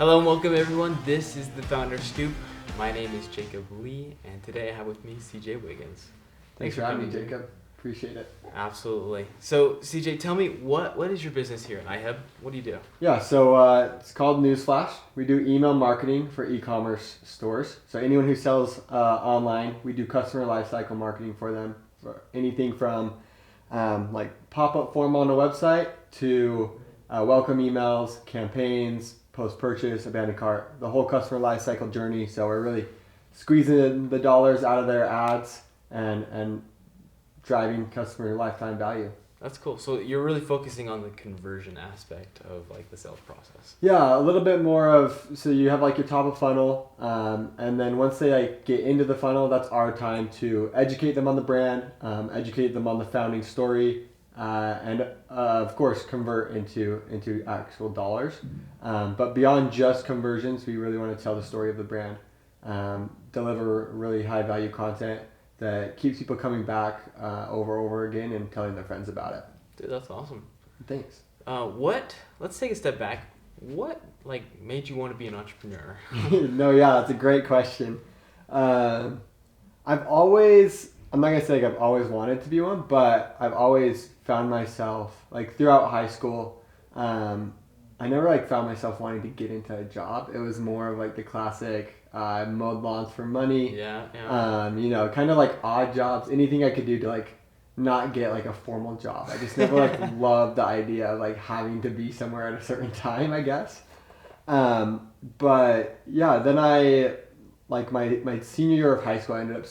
Hello and welcome everyone. This is the Founder Scoop. My name is Jacob Lee, and today I have with me CJ Wiggins. Thanks for having me, Jacob. Appreciate it. Absolutely. So CJ, tell me what is your business here at iHub? What do you do? Yeah, so it's called Newsflash. We do email marketing for e-commerce stores. So anyone who sells online, we do customer lifecycle marketing for them. For anything from like pop-up form on a website to welcome emails, campaigns, post-purchase, abandoned cart, the whole customer lifecycle journey. So we're really squeezing the dollars out of their ads and driving customer lifetime value. That's cool. So you're really focusing on the conversion aspect of like the sales process. Yeah, a little bit more of, so you have like your top of funnel, and then once they like get into the funnel, that's our time to educate them on the brand, educate them on the founding story, and of course convert into actual dollars. But beyond just conversions, we really want to tell the story of the brand, deliver really high value content that keeps people coming back over and over again and telling their friends about it. Dude, that's awesome. Thanks. Let's take a step back. What like made you want to be an entrepreneur? No, yeah, that's a great question. I'm not gonna say like I've always wanted to be one, but I've always found myself like throughout high school. I never like found myself wanting to get into a job. It was more of like the classic mowed lawns for money. Yeah. Kind of like odd jobs. Anything I could do to like not get like a formal job. I just never like loved the idea of like having to be somewhere at a certain time, I guess. But yeah, then I like my senior year of high school, I ended up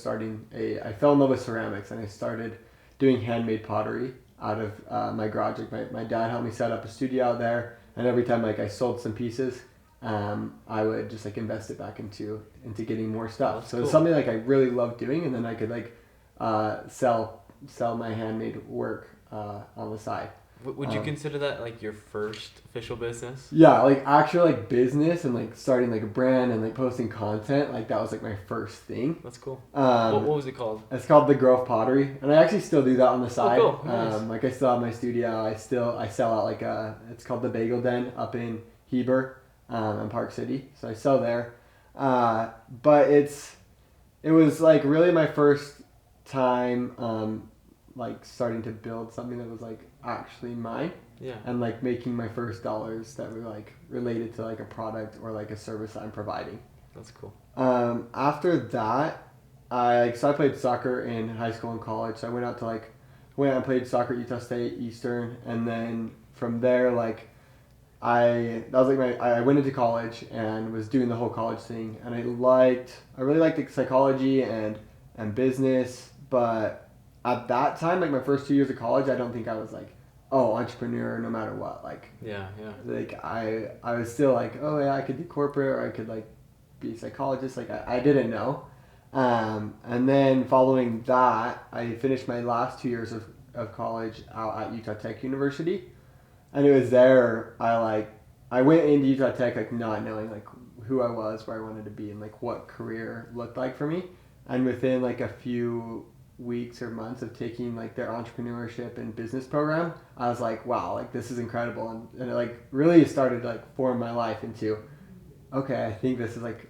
I fell in love with ceramics and I started doing handmade pottery out of my garage. Like my dad helped me set up a studio out there, and every time like I sold some pieces, I would just like invest it back into getting more stuff. That's so cool. It's something like I really love doing, and then I could like sell my handmade work on the side. Would you consider that like your first official business? Yeah, like actual like business and like starting like a brand and like posting content, like that was like my first thing. That's cool. What What was it called? It's called The Grove Pottery, and I actually still do that on the side. cool. Nice. Like I still have my studio. I sell at like it's called the Bagel Den up in Heber, in Park City. So I sell there, but it was like really my first time like starting to build something that was like actually mine. Yeah. And like making my first dollars that were like related to like a product or like a service I'm providing. That's cool. After that, I played soccer in high school and college. So I went and played soccer at Utah State, Eastern, and then from there I went into college and was doing the whole college thing, and I really liked the psychology and business, but at that time, like my first 2 years of college, I don't think I was like, oh, entrepreneur no matter what. Like, Yeah. like I was still like, oh yeah, I could do corporate or I could like be a psychologist. Like I didn't know. And then following that, I finished my last 2 years of college out at Utah Tech University, and it was there I went into Utah Tech like not knowing like who I was, where I wanted to be, and like what career looked like for me. And within like a few weeks or months of taking like their entrepreneurship and business program, I was like, wow, like this is incredible, and it like really started to like form my life into, okay, I think this is like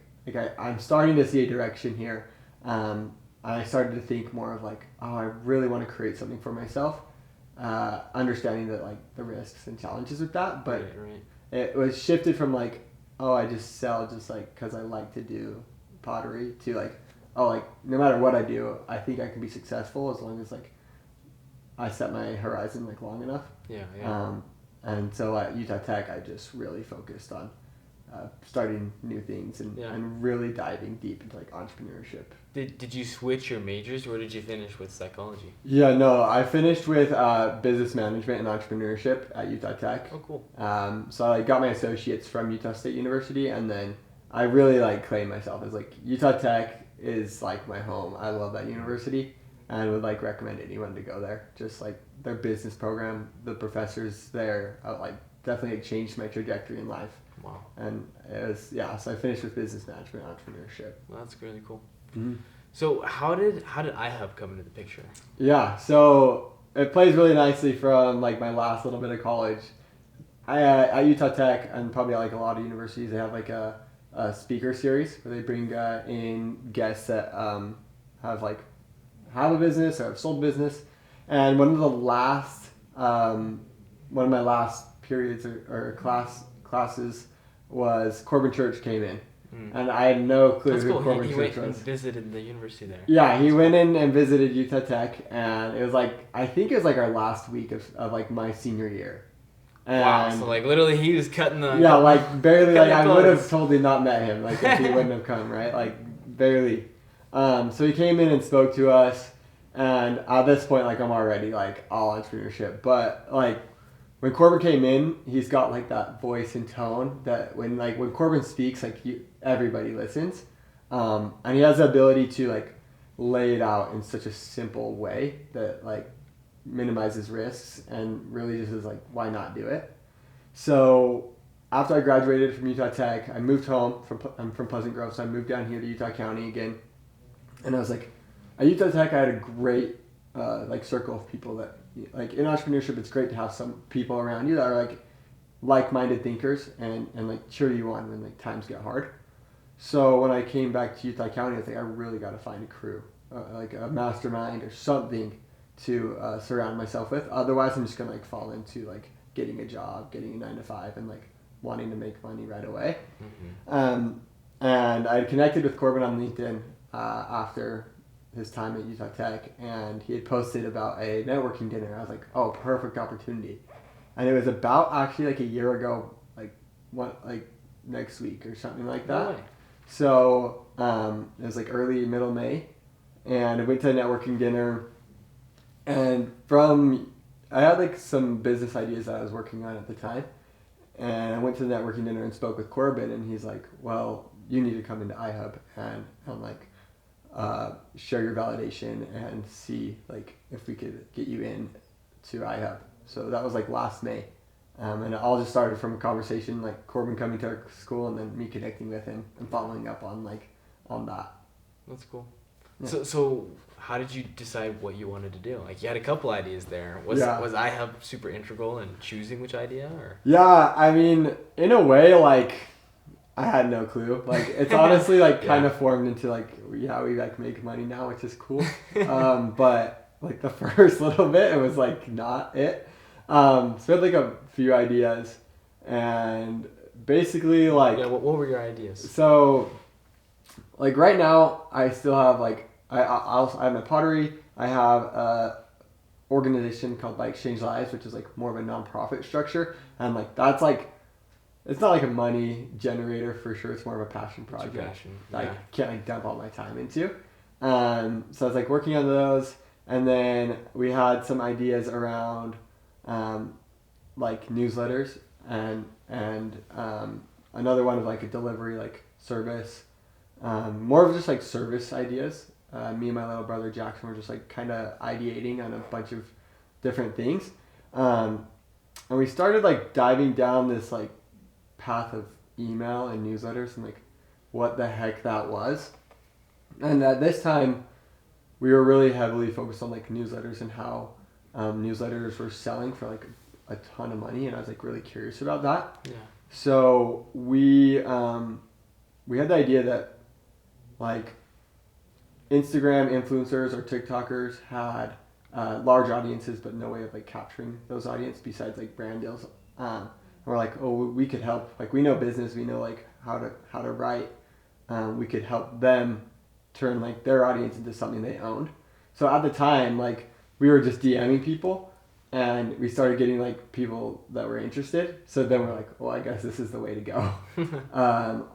I'm starting to see a direction here. I started to think more of like, oh, I really want to create something for myself, understanding that like the risks and challenges with that, but Right. it was shifted from like, oh, I just sell just like because I like to do pottery, to like, oh, like no matter what I do, I think I can be successful as long as like I set my horizon like long enough. Yeah. And so at Utah Tech, I just really focused on starting new things and really diving deep into like entrepreneurship. Did you switch your majors, or did you finish with psychology? Yeah, no, I finished with business management and entrepreneurship at Utah Tech. Oh, cool. So I got my associates from Utah State University, and then I really like claim myself as like Utah Tech is like my home. I love that university and would like recommend anyone to go there. Just like their business program, the professors there, like definitely changed my trajectory in life. Wow. And it was, so I finished with business management, entrepreneurship. Well, that's really cool. Mm-hmm. So how did iHub come into the picture? Yeah, so it plays really nicely from like my last little bit of college. at Utah Tech and probably like a lot of universities, they have like a speaker series where they bring in guests that have a business or have sold business. And one of my last periods or classes was Corbin Church came in. And I had no clue That's who cool. Corbin He Church went was. and visited the university there. Yeah, he went in and visited Utah Tech, and it was like, I think it was like our last week of like my senior year. And Wow, so like literally he was cutting the... yeah, like barely, like I would have close. totally not met him, like if he wouldn't have come, right? Like barely. So he came in and spoke to us, and at this point, like I'm already like all entrepreneurship, but like when Corbin came in, he's got like that voice and tone that when Corbin speaks, like everybody listens, and he has the ability to like lay it out in such a simple way that like minimizes risks and really just is like, why not do it? So after I graduated from Utah Tech, I moved home. I'm from Pleasant Grove, so I moved down here to Utah County again, and I was like, at Utah Tech, I had a great like circle of people that like in entrepreneurship, it's great to have some people around you that are like-minded thinkers and like cheer you on when like times get hard. So when I came back to Utah County, I was like, I really got to find a crew, like a mastermind or something to surround myself with. Otherwise, I'm just gonna like fall into like getting a job, getting a 9 to 5, and like wanting to make money right away. And I connected with Corbin on LinkedIn after his time at Utah Tech, and he had posted about a networking dinner. I was like, oh, perfect opportunity. And it was about actually like a year ago, like next week or something like that. No way. So it was like early middle May, and I went to a networking dinner, and I had like some business ideas that I was working on at the time, and I went to the networking dinner and spoke with Corbin, and he's like, well, you need to come into iHub and like share your validation and see like if we could get you in to iHub. So that was like last May. And it all just started from a conversation, like Corbin coming to our school and then me connecting with him and following up on that. That's cool. Yeah. So how did you decide what you wanted to do? Like you had a couple ideas there. Was iHub super integral in choosing which idea, or? Yeah, I mean, in a way, like I had no clue. Like it's honestly like kind of formed into like we like make money now, which is cool. But like the first little bit, it was like not it. So we had like a few ideas, and basically like what were your ideas? So like right now, I still have like I have my pottery. I have a organization called like Exchange Lives, which is like more of a nonprofit structure, and like that's like it's not like a money generator for sure. It's more of a passion project that I can't like dump all my time into. So I was like working on those, and then we had some ideas around like newsletters and another one of like a delivery like service, more of just like service ideas. Me and my little brother Jackson were just like kind of ideating on a bunch of different things, and we started like diving down this like path of email and newsletters and like what the heck that was. And at this time we were really heavily focused on like newsletters and how newsletters were selling for like a ton of money, and I was like really curious about that. Yeah. So we had the idea that like Instagram influencers or TikTokers had large audiences but no way of like capturing those audience besides like brand deals. We're like, oh, we could help. Like we know business, we know like how to write. We could help them turn like their audience into something they owned. So at the time, like we were just DMing people, and we started getting like people that were interested. So then we're like, well, I guess this is the way to go.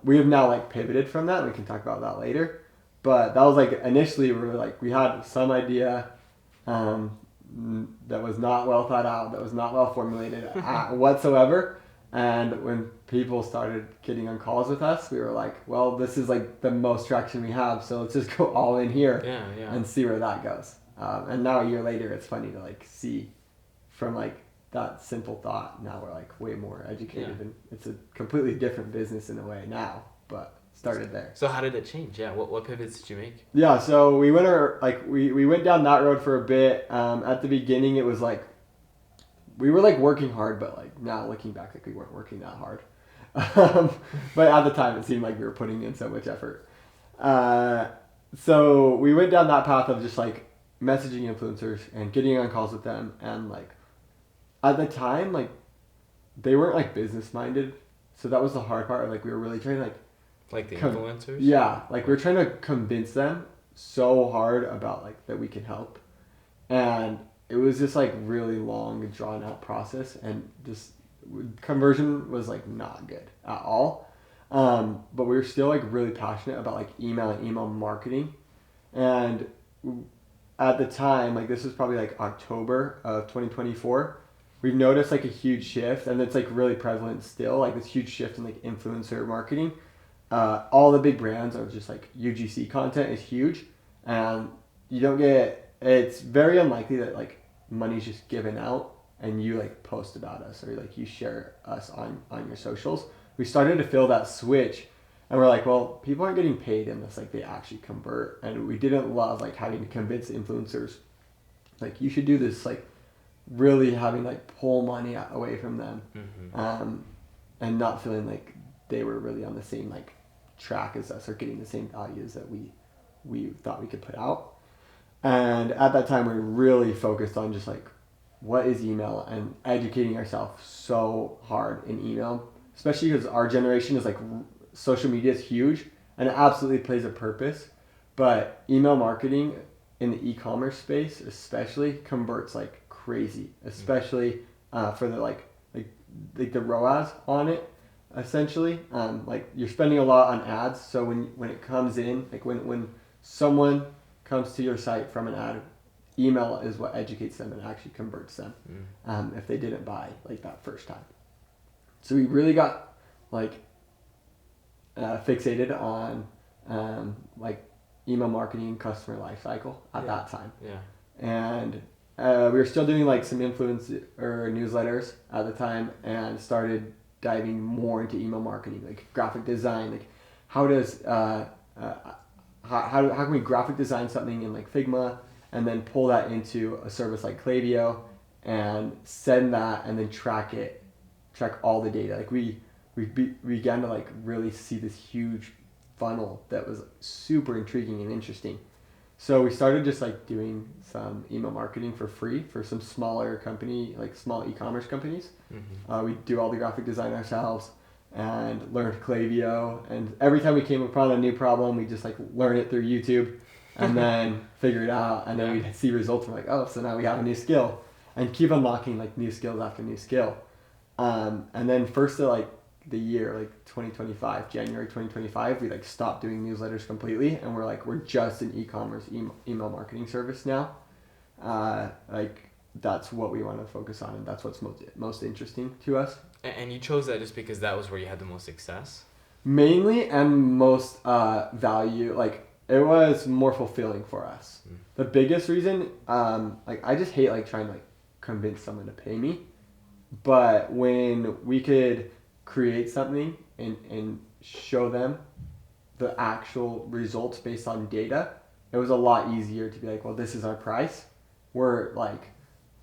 We have now like pivoted from that. We can talk about that later. But that was like initially we were like we had some idea that was not well thought out, that was not well formulated whatsoever. And when people started getting on calls with us, we were like, well, this is like the most traction we have, so let's just go all in here and see where that goes. And now a year later, it's funny to like see from like that simple thought. Now we're like way more educated, and it's a completely different business in a way now, but started there. So how did it change? Yeah, what pivots did you make? Yeah, so we went we went down that road for a bit. At the beginning, it was like we were like working hard, but like now looking back, like we weren't working that hard. But at the time, it seemed like we were putting in so much effort. So we went down that path of just like messaging influencers and getting on calls with them, and like at the time, like they weren't like business minded, so that was the hard part. Like we were really trying to like the influencers. Yeah, like we're trying to convince them so hard about like that we can help, and it was just like really long and drawn out process, and just conversion was like not good at all. But we were still like really passionate about like email and email marketing, and at the time, like this was probably like October of 2024, we've noticed like a huge shift, and it's like really prevalent still, like this huge shift in like influencer marketing. All the big brands are just like UGC content is huge, and you don't get, it's very unlikely that like money's just given out and you like post about us or like you share us on your socials. We started to feel that switch, and we're like, well, people aren't getting paid unless like they actually convert, and we didn't love like having to convince influencers like you should do this, like really having like pull money away from them. And not feeling like they were really on the same like track as us or getting the same values that we thought we could put out. And at that time we were really focused on just like what is email and educating ourselves so hard in email, especially because our generation is like social media is huge and it absolutely plays a purpose, but email marketing in the e-commerce space especially converts like crazy, especially for the like the ROAS on it, essentially. Like you're spending a lot on ads, so when it comes in, like when someone comes to your site from an ad, email is what educates them and actually converts them, if they didn't buy like that first time. So we really got like fixated on like email marketing and customer life cycle at that time. And we were still doing like some influencer newsletters at the time, and started diving more into email marketing, like graphic design, like how can we graphic design something in like Figma and then pull that into a service like Klaviyo and send that and then track all the data. Like we began to like really see this huge funnel that was super intriguing and interesting. So we started just like doing some email marketing for free for some smaller company, like small e-commerce companies. We do all the graphic design ourselves and learned Klaviyo. And every time we came upon a new problem, we just like learn it through YouTube and then figure it out. And then we'd see results and we're like, oh, so now we have a new skill, and keep unlocking like new skills after new skill. And then first of like the year, like 2025, January 2025, we like stopped doing newsletters completely, and we're just an e-commerce email marketing service now. Like that's what we want to focus on, and that's what's most interesting to us. And you chose that just because that was where you had the most success? Mainly, and most value. Like it was more fulfilling for us. The biggest reason, like I just hate like trying to like convince someone to pay me, but when we could create something and show them the actual results based on data, it was a lot easier to be like, well, this is our price. We're like,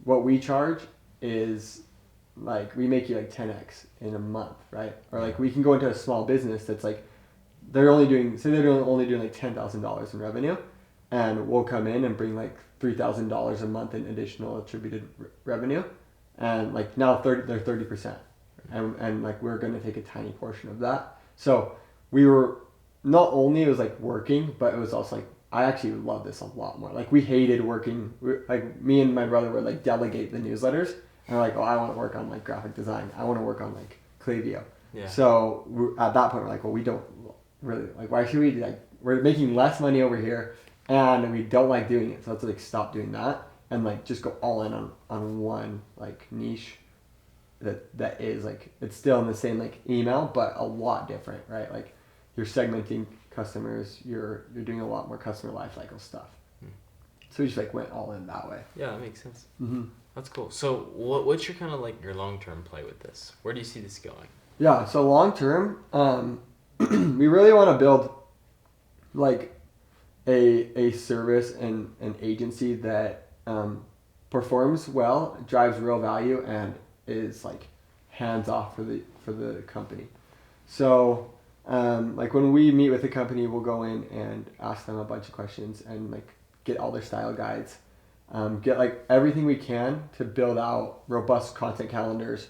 what we charge is like, we make you like 10x in a month, right? Or like we can go into a small business that's like, they're only doing like $10,000 in revenue, and we'll come in and bring like $3,000 a month in additional attributed revenue, and like now they're 30%. And like we're going to take a tiny portion of that. So we were, not only it was like working, but it was also like I actually love this a lot more. Like we hated working, like me and my brother would like delegate the newsletters, and we're like, oh, I want to work on like graphic design, I want to work on like Klaviyo. So at that point we're like, well, we don't really like, why should we like, we're making less money over here and we don't like doing it, so let's like stop doing that and like just go all in on one like niche that is like, it's still in the same like email, but a lot different, right? Like you're segmenting customers, you're doing a lot more customer lifecycle stuff. So we just like went all in that way. Yeah, that makes sense. That's cool. So what's your kind of like your long-term play with this? Where do you see this going? Yeah, so long-term, we really want to build like a service and an agency that performs well, drives real value, and is like hands off for the company. So like when we meet with the company, we'll go in and ask them a bunch of questions and like get all their style guides, get like everything we can to build out robust content calendars,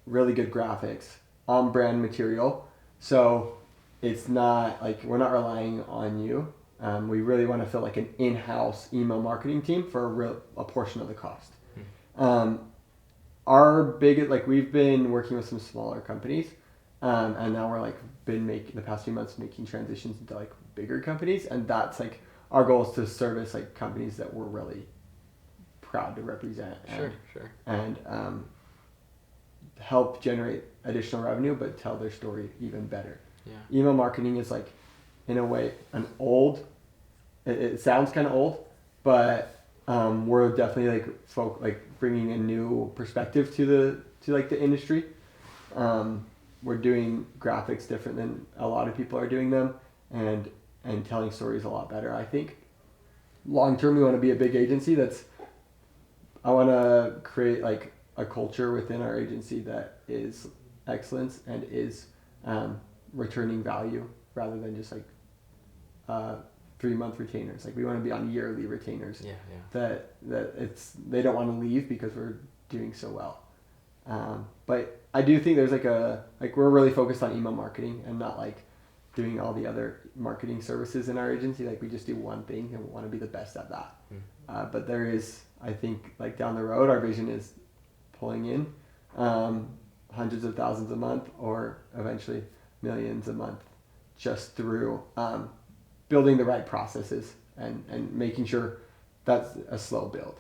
really good graphics, on brand material. So it's not like we're not relying on you. We really want to feel like an in-house email marketing team for a portion of the cost. Our biggest, like we've been working with some smaller companies, and now we're like been making the past few months making transitions into like bigger companies, and that's like our goal is to service like companies that we're really proud to represent. And help generate additional revenue, but tell their story even better. Yeah. Email marketing is like, in a way, it sounds kind of old, but we're definitely like bringing a new perspective to the industry. We're doing graphics different than a lot of people are doing them, and telling stories a lot better. I think long term we want to be a big agency I want to create like a culture within our agency that is excellence and is returning value rather than just like 3-month retainers. Like we want to be on yearly retainers. That they don't want to leave because we're doing so well. But I do think there's we're really focused on email marketing and not like doing all the other marketing services in our agency. Like we just do one thing and we want to be the best at that. But there is, I think, like down the road, our vision is pulling in hundreds of thousands a month or eventually millions a month just through building the right processes and making sure that's a slow build,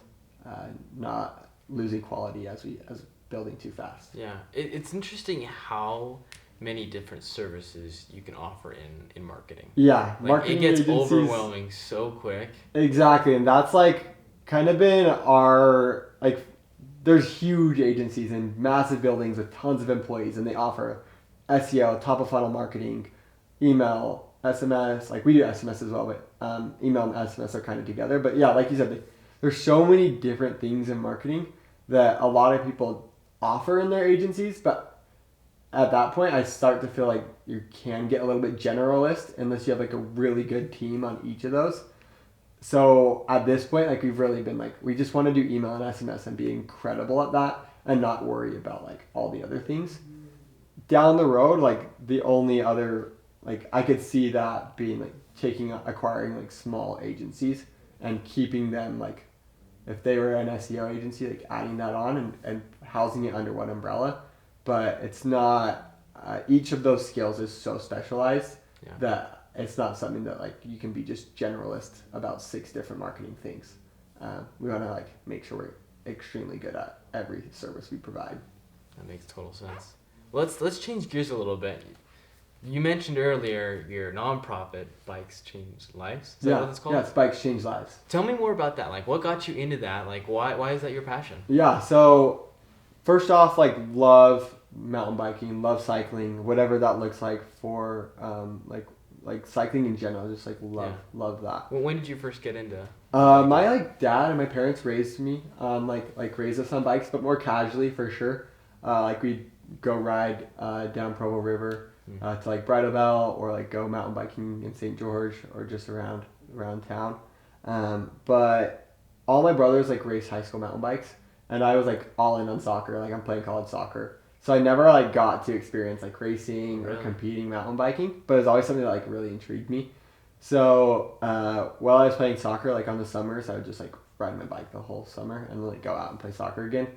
not losing quality as building too fast. Yeah, it's interesting how many different services you can offer in marketing. Yeah, like marketing it gets overwhelming so quick. Exactly, and that's like kind of been our like. There's huge agencies in massive buildings with tons of employees, and they offer SEO, top of funnel marketing, email, SMS. Like we do SMS as well, but email and SMS are kind of together. But yeah, like you said, there's so many different things in marketing that a lot of people offer in their agencies. But at that point, I start to feel like you can get a little bit generalist unless you have like a really good team on each of those. So at this point, like we've really been like, we just want to do email and SMS and be incredible at that and not worry about like all the other things. Down the road, like the only other, like I could see that being like acquiring like small agencies and keeping them like, if they were an SEO agency, like adding that on and housing it under one umbrella. But it's not, each of those skills is so specialized that it's not something that like you can be just generalist about 6 different marketing things. We want to like make sure we're extremely good at every service we provide. That makes total sense. Let's change gears a little bit. You mentioned earlier your nonprofit, Bikes Change Lives. Is that what it's called? Yeah, it's Bikes Change Lives. Tell me more about that. Like, what got you into that? Like, why is that your passion? Yeah, so first off, like love mountain biking, love cycling, whatever that looks like for like cycling in general. Just like love that. Well, when did you first get into? My like dad and my parents raised me like raised us on bikes, but more casually for sure. Like we'd go ride down Provo River to like Bridal Bell or like go mountain biking in St. George or just around town. But all my brothers like race high school mountain bikes, and I was like all in on soccer. Like I'm playing college soccer. So I never like got to experience like racing or competing mountain biking, but it was always something that like really intrigued me. So while I was playing soccer, like on the summers, I would just like ride my bike the whole summer and then like go out and play soccer again.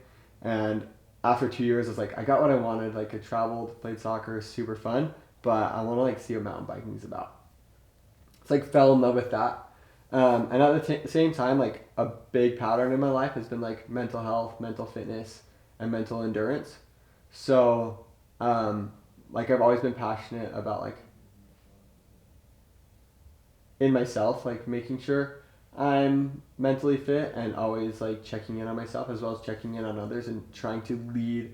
And after 2 years, I was like, I got what I wanted. Like I traveled, played soccer, super fun, but I want to like see what mountain biking is about. It's like fell in love with that. And at the same time, like a big pattern in my life has been like mental health, mental fitness, and mental endurance. So, like I've always been passionate about like in myself, like making sure I'm mentally fit and always like checking in on myself as well as checking in on others and trying to lead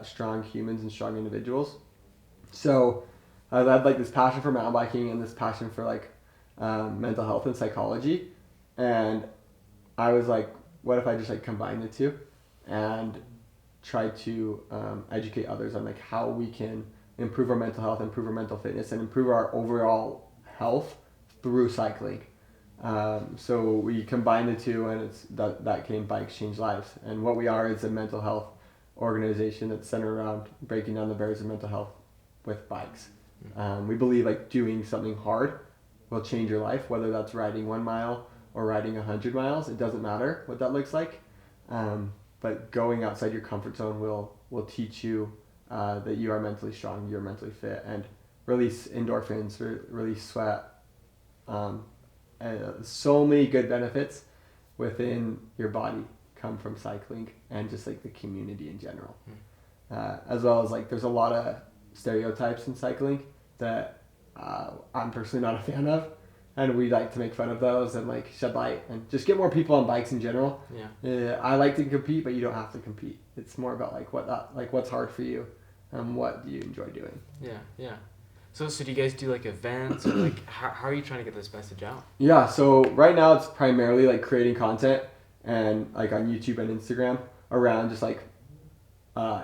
strong humans and strong individuals. So I've had like this passion for mountain biking and this passion for like mental health and psychology. And I was like what if I just like combine the two and try to educate others on like how we can improve our mental health, improve our mental fitness, and improve our overall health through cycling. So we combine the two, and it's that came Bikes Change Lives. And what we are is a mental health organization that's centered around breaking down the barriers of mental health with bikes. We believe like doing something hard will change your life, whether that's riding 1 mile or riding 100 miles. It doesn't matter what that looks like. But going outside your comfort zone will teach you that you are mentally strong, you're mentally fit, and release endorphins, release sweat. So many good benefits within your body come from cycling and just like the community in general. As well as like there's a lot of stereotypes in cycling that I'm personally not a fan of, and we like to make fun of those and like shed light and just get more people on bikes in general. I like to compete, but you don't have to compete. It's more about like what's hard for you and what do you enjoy doing. So do you guys do like events, or like how are you trying to get this message out? Yeah, so right now it's primarily like creating content and like on YouTube and Instagram around just like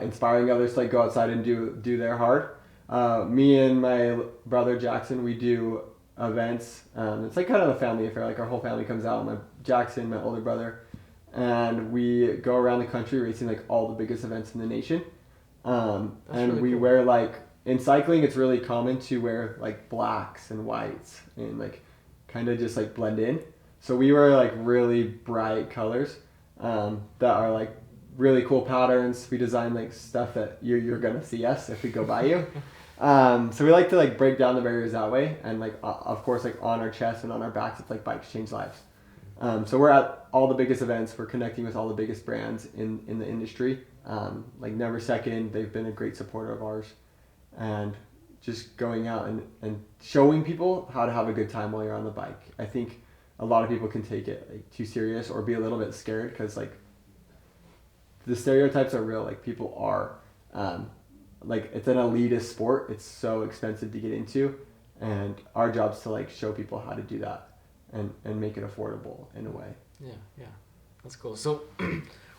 inspiring others to like go outside and do their hard. Me and my brother Jackson, we do events. It's like kind of a family affair. Like our whole family comes out. Jackson, my older brother, and we go around the country racing like all the biggest events in the nation. And really we cool. wear like, in cycling it's really common to wear like blacks and whites and like kind of just like blend in. So we wear like really bright colors that are like really cool patterns. We design like stuff that you're gonna see us if we go by you. So we like to like break down the barriers that way, and like of course like on our chest and on our backs it's like Bikes Change Lives. So we're at all the biggest events. We're connecting with all the biggest brands in the industry. Like Never Second, they've been a great supporter of ours, and just going out and showing people how to have a good time while you're on the bike. I think a lot of people can take it like too serious or be a little bit scared because like the stereotypes are real. Like people are like it's an elitist sport. It's so expensive to get into, and our job's to like show people how to do that and make it affordable in a way. Yeah, that's cool. So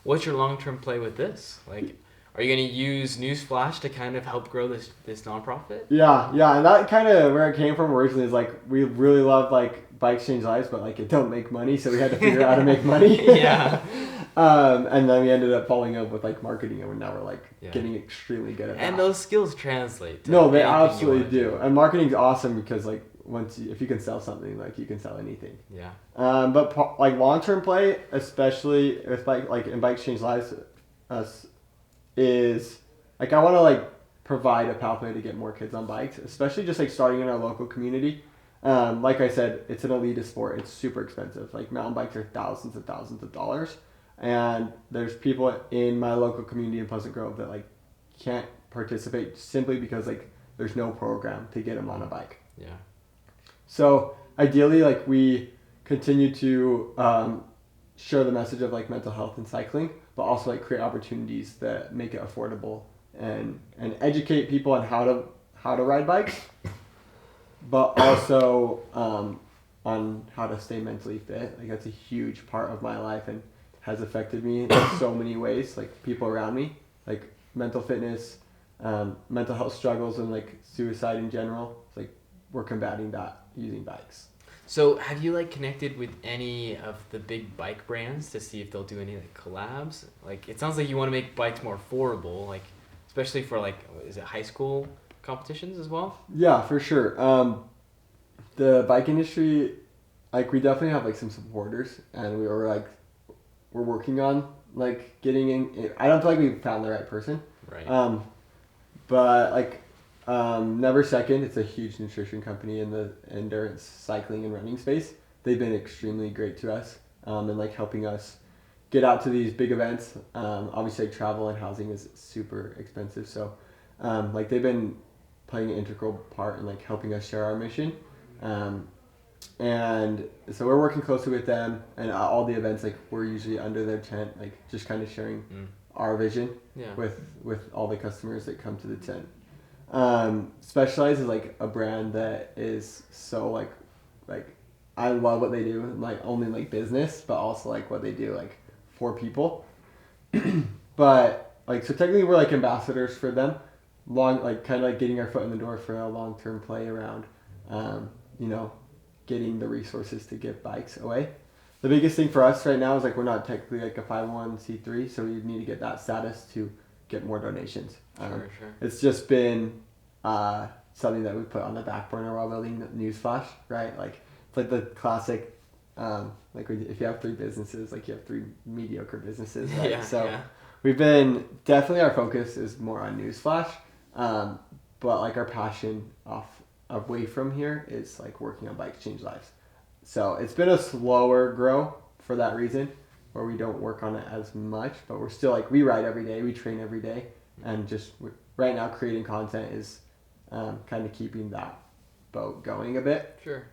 what's your long-term play with this? Like, are you going to use Newsflash to kind of help grow this nonprofit? Yeah, and that kind of where it came from originally is like we really love like Bikes Change Lives, but like it don't make money, so we had to figure out how to make money. And then we ended up following up with like marketing, and now we're like getting extremely good at that. And those skills translate. No, they absolutely do. And marketing's awesome because like if you can sell something, like you can sell anything. Yeah. But like long-term play, especially with like in Bikes Change Lives, is like I want to like provide a pathway to get more kids on bikes, especially just like starting in our local community. Like I said, it's an elitist sport. It's super expensive. Like mountain bikes are thousands and thousands of dollars, and there's people in my local community in Pleasant Grove that like can't participate simply because like there's no program to get them on a bike. Yeah. So ideally, like we continue to share the message of like mental health and cycling, but also like create opportunities that make it affordable and educate people on how to ride bikes, but also on how to stay mentally fit. Like that's a huge part of my life and has affected me in so many ways. Like people around me, like mental fitness, mental health struggles, and like suicide in general. It's like we're combating that using bikes. So have you like connected with any of the big bike brands to see if they'll do any like collabs? Like it sounds like you want to make bikes more affordable, like especially for like, is it high school competitions as well? Yeah, for sure. The bike industry, like we definitely have like some supporters, and we're working on like getting in. I don't feel like we found the right person. Right. But like Never Second, it's a huge nutrition company in the endurance cycling and running space. They've been extremely great to us and like helping us get out to these big events. Obviously like, travel and housing is super expensive, so like they've been playing an integral part in like helping us share our mission. And so we're working closely with them, and all the events like we're usually under their tent, like just kind of sharing our vision with all the customers that come to the tent. Specialized is like a brand that is so like I love what they do, like only like business, but also like what they do like 4 people. But like, so technically we're like ambassadors for them, kind of like getting our foot in the door for a long-term play around, you know, getting the resources to give bikes away. The biggest thing for us right now is like we're not technically like a 501c3, so we need to get that status to get more donations. Sure. It's just been something that we put on the back burner while building Newsflash, right? Like it's like the classic, if you have 3 businesses, like you have 3 mediocre businesses, right? Yeah. We've been, definitely our focus is more on Newsflash, but like our passion away from here is like working on Bikes Change Lives. So it's been a slower grow for that reason, where we don't work on it as much, but we're still like, we ride every day, we train every day, and just right now creating content is kind of keeping that boat going a bit. Sure.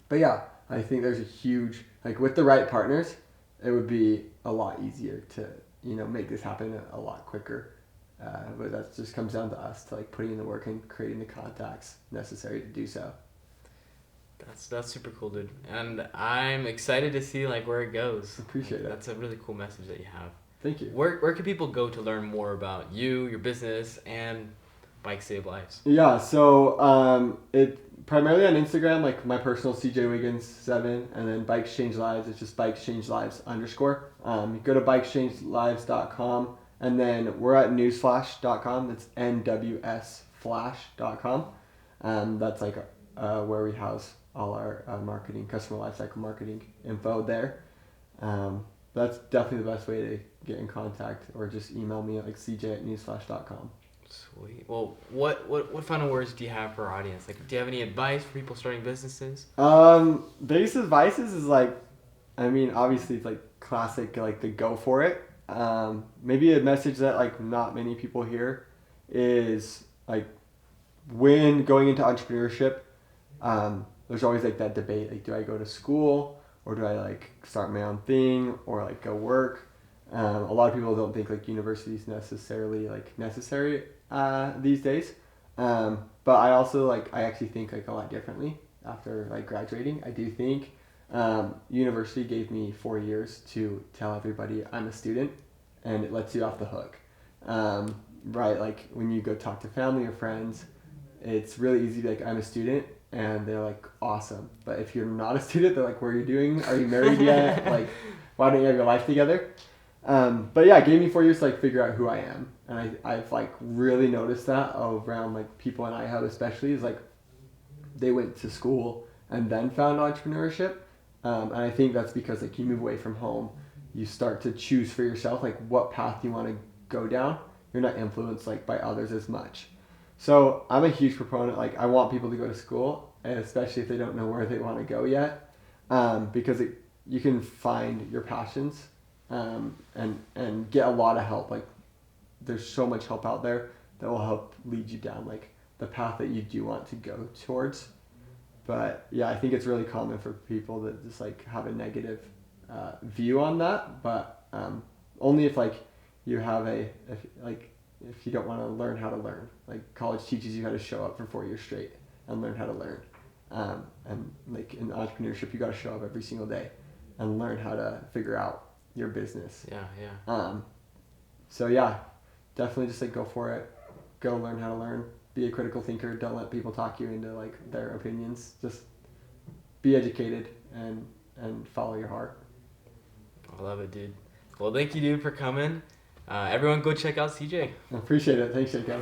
But yeah, I think there's a huge, like with the right partners, it would be a lot easier to, you know, make this happen a lot quicker. But that just comes down to us to like putting in the work and creating the contacts necessary to do so. That's super cool, dude. And I'm excited to see like where it goes. Appreciate it. That's a really cool message that you have. Thank you. Where can people go to learn more about you, your business, and Bike Save Lives? Yeah, so it primarily on Instagram, like my personal CJ Wiggins 7, and then Bikes Change Lives. It's just Bikes Change Lives _. You go to bikeschangelives.com, and then we're at newsflash.com. That's nwsflash.com. That's like where we house all our marketing, customer lifecycle marketing info there. That's definitely the best way to get in contact, or just email me at like cj@newsflash.com. Sweet. Well, what final words do you have for our audience? Like, do you have any advice for people starting businesses? Biggest advices is like, I mean, obviously it's like classic, like the go for it. Maybe a message that like not many people hear is like, when going into entrepreneurship, there's always like that debate, like, do I go to school, or do I like start my own thing, or like go work? A lot of people don't think like university is necessarily like necessary these days. But I also I actually think like a lot differently after like graduating. I do think university gave me 4 years to tell everybody I'm a student, and it lets you off the hook. Right, like when you go talk to family or friends, it's really easy to be like, I'm a student, and they're like, awesome. But if you're not a student, they're like, what are you doing? Are you married yet? Like, why don't you have your life together? But yeah, it gave me 4 years to like figure out who I am, and I've like really noticed that around like people in IHUB especially, is like they went to school and then found entrepreneurship, and I think that's because like you move away from home, you start to choose for yourself like what path you want to go down. You're not influenced like by others as much. So I'm a huge proponent, like I want people to go to school, and especially if they don't know where they want to go yet, because you can find your passions. And get a lot of help. Like there's so much help out there that will help lead you down like the path that you do want to go towards. But yeah, I think it's really common for people that just like have a negative view on that. But only if like you have if you don't want to learn how to learn. Like college teaches you how to show up for 4 years straight and learn how to learn. And like in entrepreneurship, you got to show up every single day and learn how to figure out your business. Yeah. So yeah, definitely just like go for it. Go learn how to learn. Be a critical thinker. Don't let people talk you into like their opinions. Just be educated and follow your heart. I love it, dude. Well, thank you, dude, for coming. Everyone go check out CJ. I appreciate it. Thanks, Jacob.